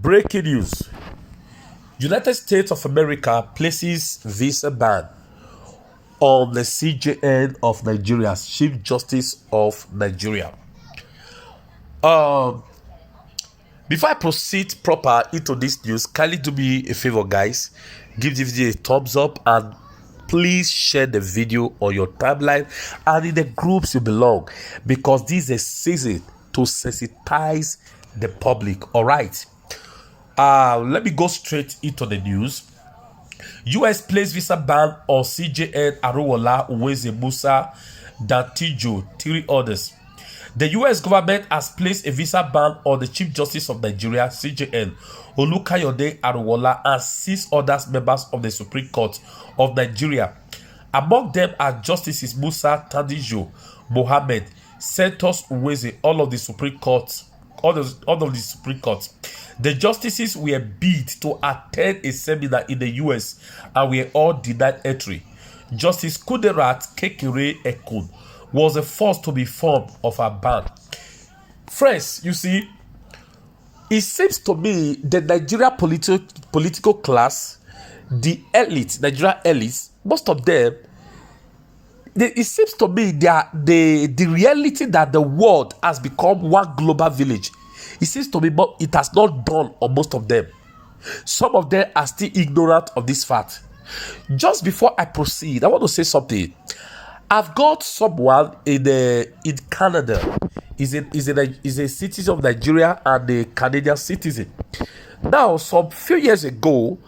Breaking news. United States of America places visa ban on the CJN of Nigeria, Chief Justice of Nigeria. Before I proceed proper into this news, kindly do me a favor, guys. Give the video a thumbs up and please share the video on your timeline and in the groups you belong, because this is a season to sensitize the public. All right. Let me go straight into the news. U.S. placed visa ban on CJN Aruwola, Uweze Musa, Dantijo, 3 others. The U.S. government has placed a visa ban on the Chief Justice of Nigeria, CJN, Olukayode Aruwola, and 6 other members of the Supreme Court of Nigeria. Among them are Justices Musa, Dantijo, Mohammed, Santos Uweze, all of the Supreme Court. All of the Supreme Court. The justices were bid to attend a seminar in the US and were all denied entry. Justice Kuderat Kekere Ekun was the first to be informed of a ban. Friends, you see, it seems to me the Nigeria political class, the elite, Nigeria elites, most of them, it seems to me the reality that the world has become one global village. It seems to me, but it has not dawned on most of them. Some of them are still ignorant of this fact. Just before I proceed, I want to say something. I've got someone in Canada. He's a citizen of Nigeria and a Canadian citizen. Now, some few years ago,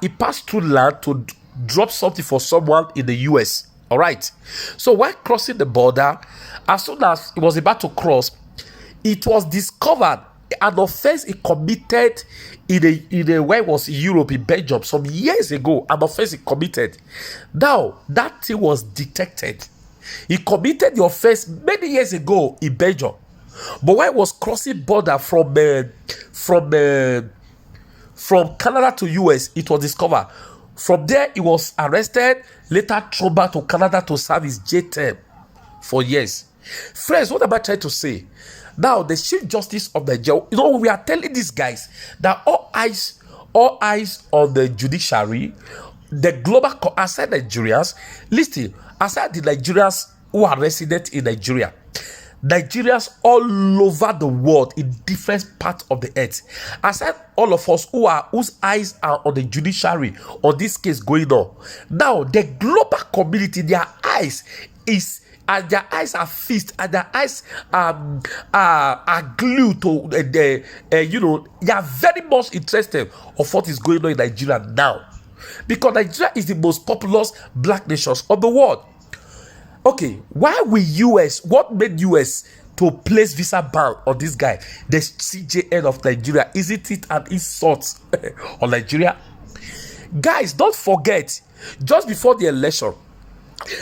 he passed through land to drop something for someone in the US. All right. So while crossing the border, as soon as he was about to cross, it was discovered an offense he committed in a where it was in Europe, in Belgium, some years ago. An offense he committed. Now that thing was detected. He committed the offense many years ago in Belgium, but when he was crossing border from Canada to US, it was discovered. From there, he was arrested, later thrown back to Canada to serve his jail term for years. Friends, what am I trying to say? Now, the Chief Justice of Nigeria, we are telling these guys that all eyes on the judiciary, the global, aside Nigerians, listen, aside the Nigerians who are resident in Nigeria, Nigerians all over the world in different parts of the earth, aside all of us whose eyes are on the judiciary on this case going on. Now, the global community, their eyes are fixed, and their eyes are glued to they are very much interested of what is going on in Nigeria now, because Nigeria is the most populous black nations of the world. Okay, why will US? What made US to place visa ban on this guy, the CJN of Nigeria? Isn't it an insult on Nigeria? Guys, don't forget, just before the election,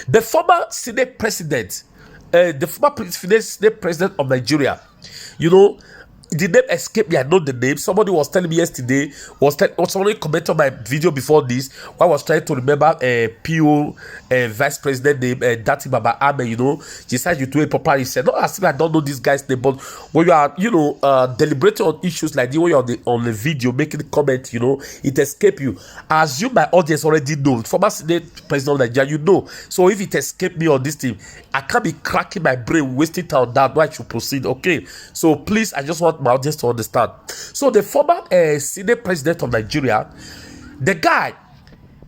the former Senate president, Senate president of Nigeria, the name escaped me. I know the name. Somebody was telling me yesterday, somebody commented on my video before this, I was trying to remember PO vice president name, Dati Baba Ame, she said you do it properly. He said, no, I don't know this guy's name, but when you are, deliberating on issues like this, when you're on the video, making the comment, it escaped you. I assume my audience already know. Former Senate president of Nigeria, So if it escaped me on this thing, I can't be cracking my brain, wasting time on that. Why I should proceed? Okay. So please, I just want my audience to understand. So the former Senate president of Nigeria, the guy,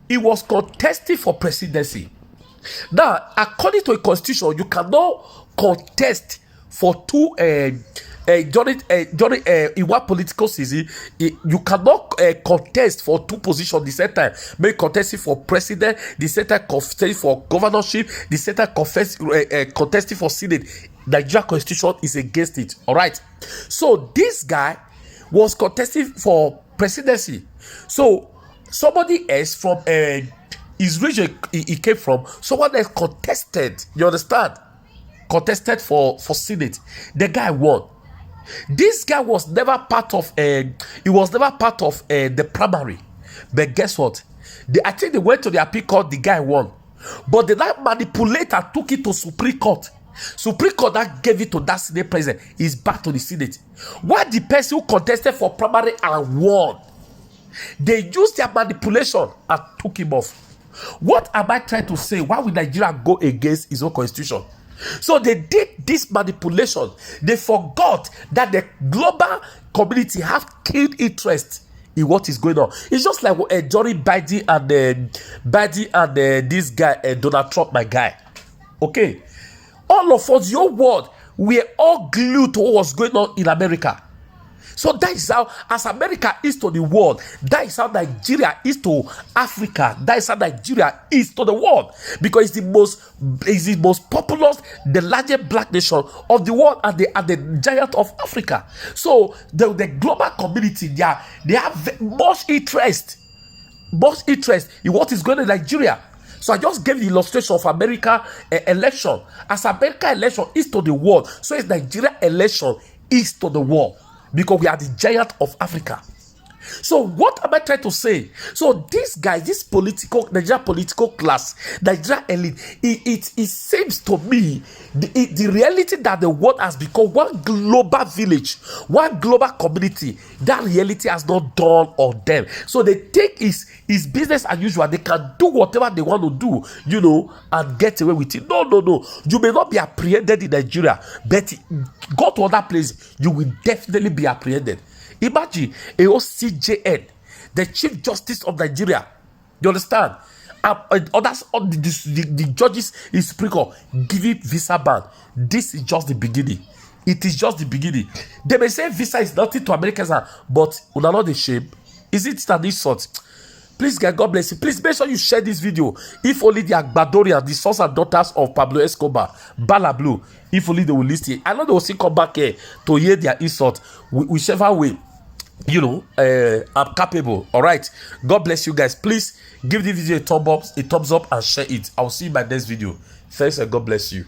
he was contesting for presidency. Now, according to a constitution, you cannot contest for two during in one political season. You cannot contest for two positions the same time. Maybe contesting for president, the same time contesting for governorship, the same time contesting for Senate. Nigeria constitution is against it. All right. So this guy was contesting for presidency. So somebody else from his region he came from, someone else contested. You understand? Contested for Senate. The guy won. This guy was never part of the primary. But guess what? I think they went to the appeal court. The guy won, but the manipulator took it to Supreme Court. Supreme Court that gave it to that Senate president is back to the Senate. Why the person who contested for primary and won, they used their manipulation and took him off. What am I trying to say? Why would Nigeria go against his own constitution? So they did this manipulation. They forgot that the global community have keen interest in what is going on. It's just like during Biden and this guy, Donald Trump, my guy. Okay. All of us, your world, we are all glued to what was going on in America. So that is how, as America is to the world, that is how Nigeria is to Africa. That is how Nigeria is to the world. Because it's the most populous, the largest black nation of the world, and the giant of Africa. So the global community, they have much interest in what is going on in Nigeria. So I just gave the illustration of America election. As America election is to the world, so is Nigeria election is to the world. Because we are the giant of Africa. So what am I trying to say? So this guy, this Nigeria political class, Nigeria elite, it seems to me the reality that the world has become one global village, one global community. That reality has not dawned on them. So they take his business as usual. They can do whatever they want to do, and get away with it. No. You may not be apprehended in Nigeria, but go to other places, you will definitely be apprehended. Imagine a CJN, the Chief Justice of Nigeria. You understand? Others, the judges in Supreme Court giving visa ban. This is just the beginning. It is just the beginning. They may say visa is nothing to Americans, but una not the shame. Is it an insult? Please, God bless you. Please make sure you share this video. If only the Agbadorians, the sons and daughters of Pablo Escobar, Bala Blue, if only they will listen. I know they will still come back here to hear their insult. Whichever way, I'm capable. All right. God bless you guys. Please give the video a thumbs up and share it. I'll see you in my next video. Thanks and God bless you.